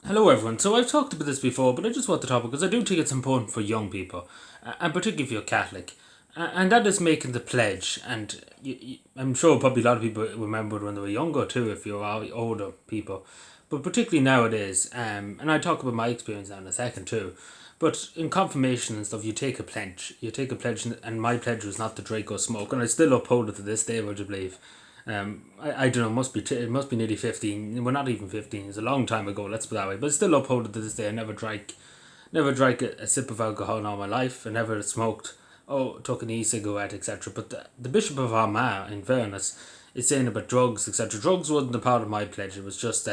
Hello, everyone. So I've talked about this before, but I just want the topic because I do think it's important for young people, and particularly if you're Catholic, and that is making the pledge. And I'm sure probably a lot of people remember when they were younger too, if you're older people, but particularly nowadays. And I talk about my experience now in a second too. But in confirmation and stuff, you take a pledge. You take a pledge, and my pledge was not to drink or smoke, and I still uphold it to this day, would you believe? I don't know. It must be nearly 15. We're not even 15. It's a long time ago. Let's put it that way. But it's still upholded to this day. I never drank a sip of alcohol in all my life. I never smoked. Took an e-cigarette, etc. But the Bishop of Armagh, in fairness, is saying about drugs, etc. Drugs wasn't a part of my pledge. It was just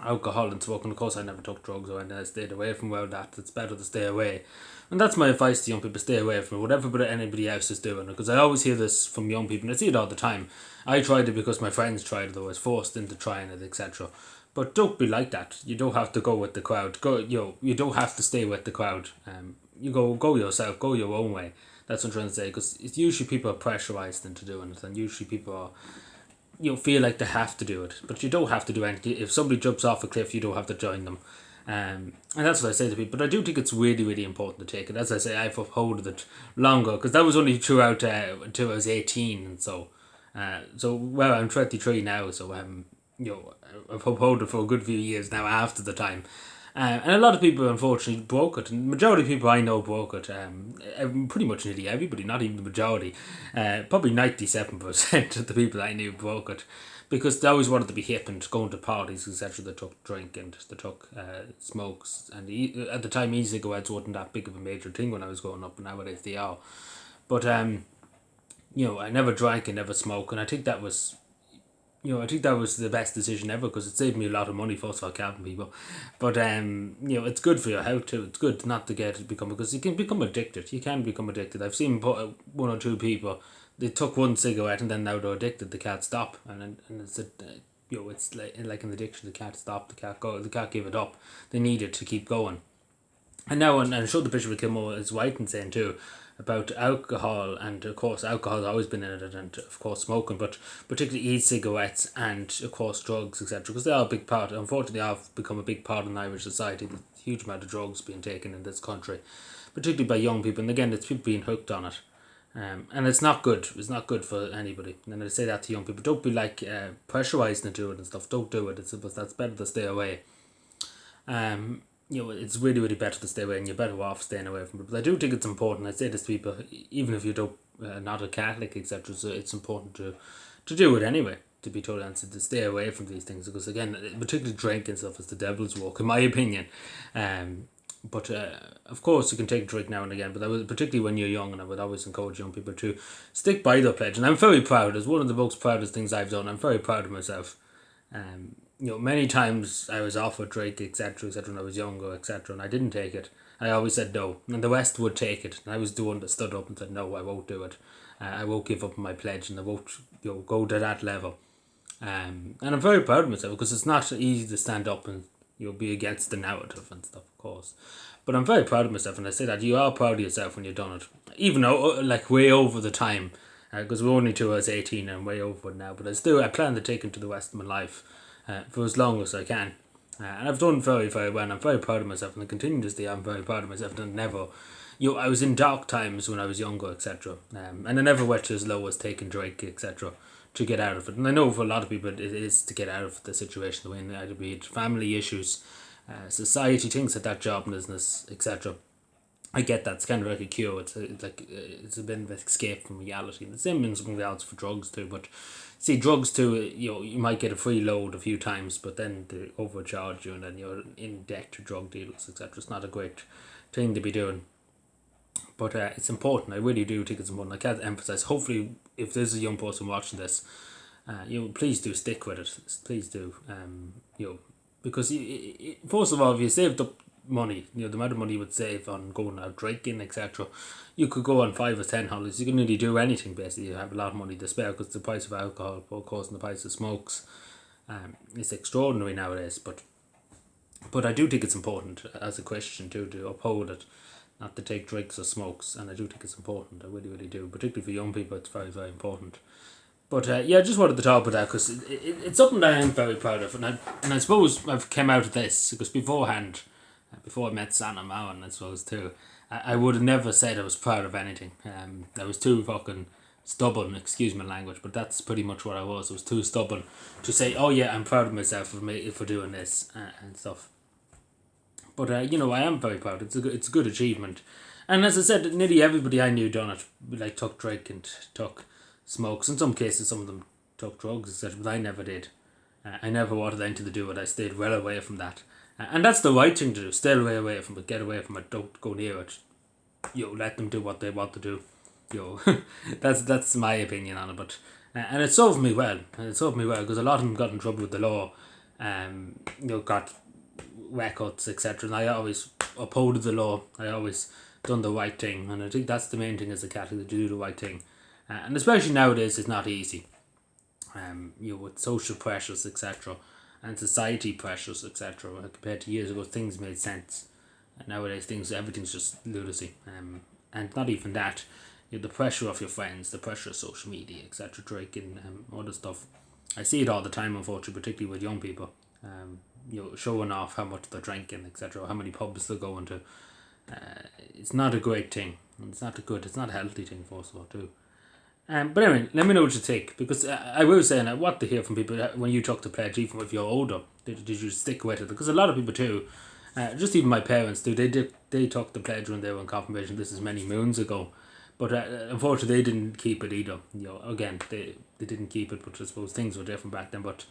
alcohol and smoking. Of course, I never took drugs or anything. I stayed away from that. It's better to stay away. And that's my advice to young people: stay away from it, whatever anybody else is doing. Because I always hear this from young people, and I see it all the time. I tried it because my friends tried it, or I was forced into trying it, etc. But don't be like that. You don't have to go with the crowd. You don't have to stay with the crowd. You go yourself. Go your own way. That's what I'm trying to say. Because it's usually people are pressurized into doing it, and usually people are feel like they have to do it, but you don't have to do anything. If somebody jumps off a cliff, you don't have to join them. And that's what I say to people. But I do think it's really, really important to take it. As I say, I've upheld it longer because that was only throughout until I was 18, and well, I'm 23 now, so I've upheld it for a good few years now after the time. And a lot of people unfortunately broke it, and the majority of people I know broke it. Pretty much nearly everybody, not even the majority, probably 97% of the people I knew broke it, because they always wanted to be hip and going to parties, etc. They took drink and they took smokes, and at the time e-cigarettes wasn't that big of a major thing when I was growing up, and nowadays they are. But I never drank and never smoked, and I think that was the best decision ever because it saved me a lot of money, first of all, helping people. But it's good for your health too. It's good not to become, because you can become addicted. You can become addicted. I've seen one or two people, they took one cigarette and then now they're addicted. They can't stop, and it's like an addiction. They can't stop. They can't go. They can't give it up. They need it to keep going. And now, and I'm sure the Bishop of Kilmore is right in saying too about alcohol, and of course alcohol has always been in it, and of course smoking, but particularly e-cigarettes and of course drugs, etc. Because they are a big part. Unfortunately, have become a big part in Irish society. There's a huge amount of drugs being taken in this country, particularly by young people, and again, it's people being hooked on it. And it's not good. It's not good for anybody. And I say that to young people: don't be pressurized into it and stuff. Don't do it. That's better to stay away. It's really, really better to stay away, and you're better off staying away from it. But I do think it's important. I say this to people, even if you don't, not a Catholic, etc. So it's important to do it anyway. To be totally honest, to stay away from these things, because again, particularly drinking stuff is the devil's work, in my opinion. But of course, you can take a drink now and again. But I was particularly when you're young, and I would always encourage young people to stick by their pledge. And I'm very proud. It's one of the most proudest things I've done. I'm very proud of myself. Many times I was offered drink, etc., etc., when I was younger, etc., and I didn't take it. I always said no, and the West would take it, and I was the one that stood up and said no, I won't do it. I won't give up my pledge, and I won't go to that level. And I'm very proud of myself, because it's not easy to stand up and be against the narrative and stuff, of course. But I'm very proud of myself, and I say that you are proud of yourself when you've done it, even though way over the time, because we're only till I was 18 and way over it now. But I plan to take it to the rest of my life for as long as I can. And I've done very, very well, and I'm very proud of myself, and I continue to stay. I'm very proud of myself, and never, I was in dark times when I was younger, etc. And I never went to as low as taking drink, etc., to get out of it. And I know for a lot of people it is to get out of the situation they're in, either be it family issues, society, things like that, job business, etc. I get that. It's kind of like a cure. It's a bit of an escape from reality. And the same in something else for drugs too. But see, drugs too, you might get a free load a few times, but then they overcharge you, and then you're in debt to drug dealers, etc. It's not a great thing to be doing. But it's important. I really do think it's important. I can't emphasize. Hopefully, if there's a young person watching this, please do stick with it. Please do. Because first of all, if you saved up money, the amount of money you would save on going out drinking, etc., you could go on 5 or 10 holidays. You can really do anything basically. You have a lot of money to spare, because the price of alcohol, of course, and the price of smokes, is extraordinary nowadays. But I do think it's important as a Christian too to uphold it, not to take drinks or smokes, and I do think it's important. I really, really do. Particularly for young people, it's very, very important. But yeah, I just wanted to talk about that because it's something that I am very proud of, and I suppose I've come out of this because beforehand, before I met Sana Mowan, I suppose too, I would have never said I was proud of anything. I was too fucking stubborn, excuse my language, but that's pretty much what I was. I was too stubborn to say, oh yeah, I'm proud of myself for doing this and stuff. But I am very proud. It's a good achievement, and as I said, nearly everybody I knew done it. Like took drink and took smokes. In some cases, some of them took drugs, etc. But I never did. I never wanted anything to do with it. I stayed well away from that, and that's the right thing to do. Stay away from it. Get away from it. Don't go near it. Let them do what they want to do. That's my opinion on it. But and it served me well. And it served me well because a lot of them got in trouble with the law. Got records, etc. And I always upholded the law. I always done the right thing, and I think that's the main thing as a Catholic, to do the right thing. And especially nowadays, it's not easy. With social pressures, etc., and society pressures, etc. Compared to years ago, things made sense. And nowadays, everything's just lunacy. And not even that. The pressure of your friends, the pressure of social media, etc., drinking, other stuff. I see it all the time, unfortunately, particularly with young people. Showing off how much they're drinking, etc., how many pubs they're going to. It's not a great thing. It's not a healthy thing, first of all, too. But anyway, let me know what you think, because I will say, and I want to hear from people when you took the pledge, even if you're older, did you stick with it? Because a lot of people too, just even my parents too, they took the pledge when they were in confirmation. This is many moons ago, but unfortunately they didn't keep it either. Again, they didn't keep it, but I suppose things were different back then. But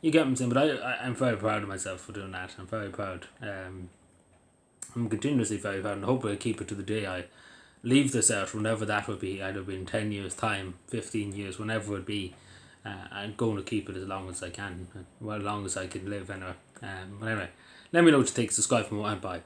you get what I'm saying. But I'm very proud of myself for doing that. I'm very proud. I'm continuously very proud, and I hope I keep it to the day I leave this out, whenever that would be. Either in 10 years time, 15 years, whenever it would be. I'm going to keep it as long as I can, as long as I can live anyway. But anyway, let me know what you think. Subscribe for more, and bye.